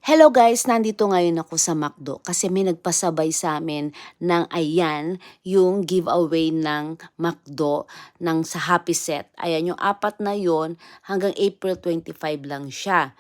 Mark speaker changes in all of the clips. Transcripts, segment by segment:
Speaker 1: Hello guys, nandito ngayon ako sa McDo kasi may nagpasabay sa amin ng ayan, yung giveaway ng McDo ng sa Happy Set. Ayan, yung apat na yon hanggang April 25 lang siya.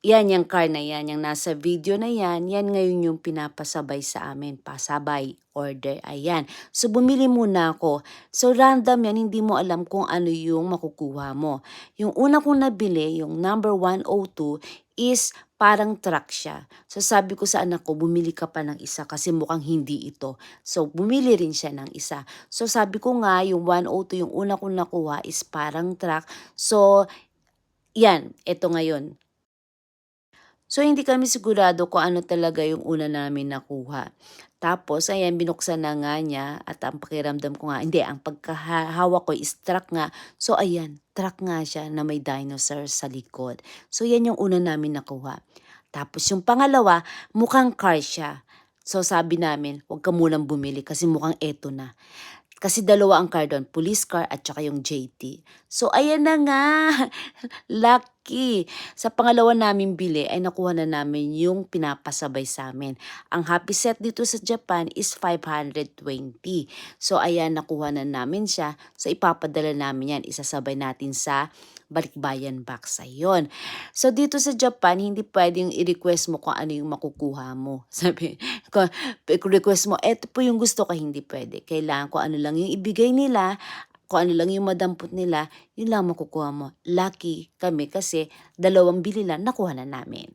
Speaker 1: Yan, yung car na yan, yung nasa video na yan ngayon yung pinapasabay sa amin, pasabay, order, ayan. So, bumili muna ako. So, random yan, hindi mo alam kung ano yung makukuha mo. Yung una kong nabili, yung number 102, is parang truck siya. So, sabi ko sa anak ko, bumili ka pa ng isa kasi mukhang hindi ito. So, bumili rin siya ng isa. So, sabi ko nga, yung 102, yung una kong nakuha is parang truck. So, yan, ito ngayon. So, hindi kami sigurado kung ano talaga yung una namin nakuha. Tapos, ayan, binuksan na nga niya at ang pakiramdam ko nga, hindi, ang pagkahawak ko is truck nga. So, ayan, truck nga siya na may dinosaur sa likod. So, yan yung una namin nakuha. Tapos, yung pangalawa, mukhang car siya. So, sabi namin, huwag ka munang bumili kasi mukhang eto na. Kasi dalawa ang car doon, police car at saka yung JT. So, ayan na nga. Lucky. Sa pangalawa naming bili ay nakuha na namin yung pinapasabay sa amin. Ang happy set dito sa Japan is 520. So, ayan, nakuha na namin siya. So, ipapadala namin yan. Isasabay natin sa balikbayan box. Ayun. So, dito sa Japan, hindi pwedeng i-request mo kung ano yung makukuha mo. Sabi, kung request mo, eto po yung gusto ko, hindi pwede. Kailangan kung ano lang yung ibigay nila, kung ano lang yung madampot nila, yun lang makukuha mo. Lucky kami kasi dalawang bili lang nakuha na namin.